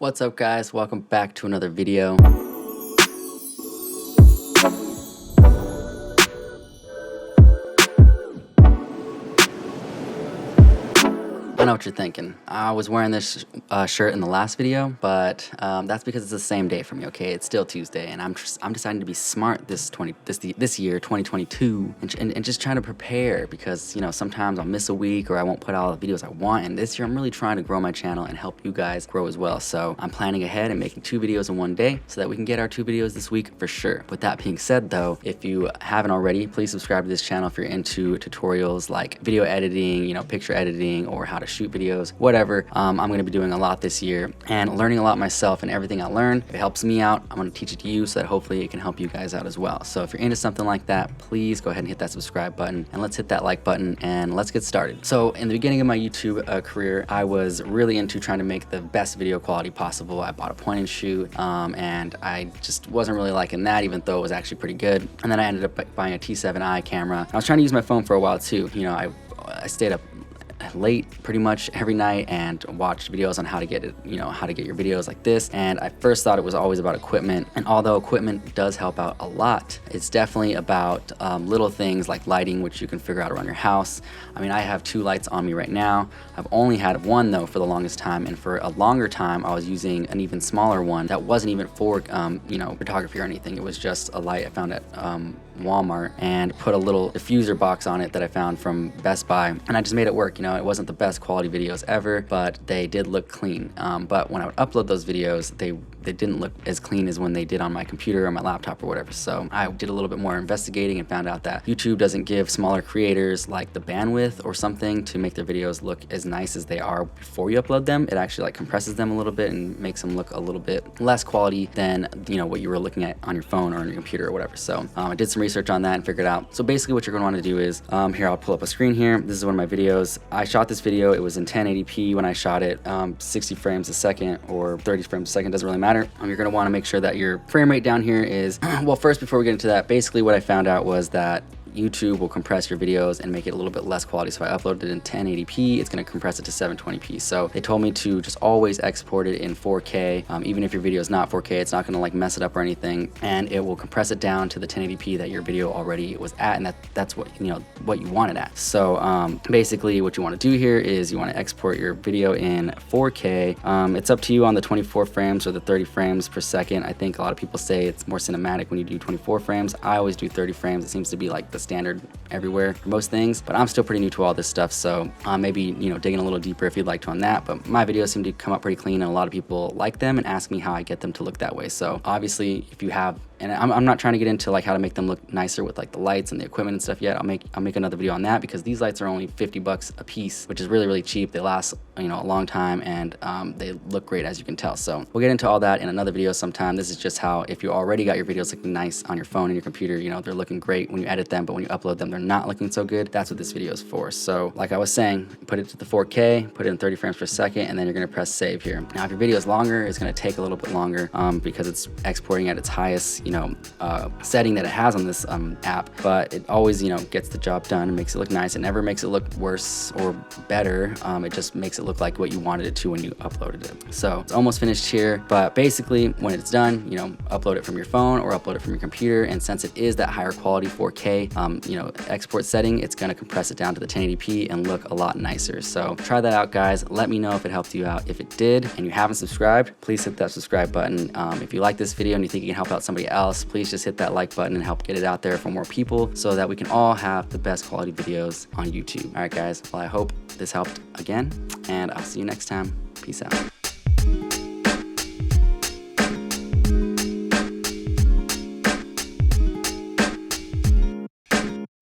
What's up, guys? Welcome back to another video. I know what you're thinking. I was wearing this shirt in the last video, but that's because it's the same day for me. Okay, it's still Tuesday, and I'm deciding to be smart this year, 2022, and just trying to prepare because sometimes I'll miss a week or I won't put out all the videos I want. And this year I'm really trying to grow my channel and help you guys grow as well. So I'm planning ahead and making 2 videos in one day so that we can get our 2 videos this week for sure. With that being said, though, if you haven't already, please subscribe to this channel if you're into tutorials like video editing, picture editing, or how to shoot videos, whatever. I'm going to be doing a lot this year and learning a lot myself, and everything I learn, if it helps me out, I'm going to teach it to you so that hopefully it can help you guys out as well. So if you're into something like that, please go ahead and hit that subscribe button, and let's hit that like button and let's get started. So in the beginning of my YouTube career, I was really into trying to make the best video quality possible. I bought a point and shoot, and I just wasn't really liking that, even though it was actually pretty good. And then I ended up buying a T7i camera. I was trying to use my phone for a while too. I stayed up late pretty much every night and watched videos on how to get it, how to get your videos like this. And I first thought it was always about equipment, and although equipment does help out a lot, it's definitely about little things like lighting, which you can figure out around your house. I mean, I have 2 lights on me right now. I've only had 1 though for the longest time, and for a longer time I was using an even smaller one that wasn't even for photography or anything. It was just a light I found at Walmart and put a little diffuser box on it that I found from Best Buy, and I just made it work. It wasn't the best quality videos ever, but they did look clean. But when I would upload those videos, they didn't look as clean as when they did on my computer or my laptop or whatever. So I did a little bit more investigating and found out that YouTube doesn't give smaller creators like the bandwidth or something to make their videos look as nice as they are before you upload them. It actually compresses them a little bit and makes them look a little bit less quality than what you were looking at on your phone or on your computer or whatever. So I did some research on that and figured out. So basically what you're going to want to do is, here, I'll pull up a screen here. This is one of my videos. I shot this video. It was in 1080p when I shot it, 60 frames a second or 30 frames a second, doesn't really matter. You're going to want to make sure that your frame rate down here is, well, first, before we get into that, basically what I found out was that YouTube will compress your videos and make it a little bit less quality. So if I uploaded it in 1080p, it's going to compress it to 720p. So they told me to just always export it in 4K. Even if your video is not 4K, it's not going to mess it up or anything, and it will compress it down to the 1080p that your video already was at, and that's what what you want it at. So basically what you want to do here is you want to export your video in 4K. It's up to you on the 24 frames or the 30 frames per second. I think a lot of people say it's more cinematic when you do 24 frames. I always do 30 frames. It seems to be like the standard everywhere for most things, but I'm still pretty new to all this stuff, so maybe digging a little deeper if you'd like to on that. But my videos seem to come up pretty clean, and a lot of people like them and ask me how I get them to look that way. So obviously, if you have, and I'm not trying to get into how to make them look nicer with the lights and the equipment and stuff yet. I'll make another video on that, because these lights are only $50 a piece, which is really, really cheap. They last a long time, and they look great, as you can tell. So we'll get into all that in another video sometime. This is just how, if you already got your videos looking nice on your phone and your computer, they're looking great when you edit them, but when you upload them, they're not looking so good. That's what this video is for. So like I was saying, put it to the 4K, put it in 30 frames per second, and then you're going to press save here. Now, if your video is longer, it's going to take a little bit longer because it's exporting at its highest setting that it has on this app, but it always gets the job done and makes it look nice. It never makes it look worse or better. It just makes it look like what you wanted it to when you uploaded it. So it's almost finished here, but basically when it's done, upload it from your phone or upload it from your computer, and since it is that higher quality 4K export setting, it's going to compress it down to the 1080p and look a lot nicer. So try that out, guys. Let me know if it helped you out. If it did and you haven't subscribed, please hit that subscribe button. If you like this video and you think you can help out somebody else, please just hit that like button and help get it out there for more people so that we can all have the best quality videos on YouTube. All right, guys. Well, I hope this helped again, and I'll see you next time. Peace out.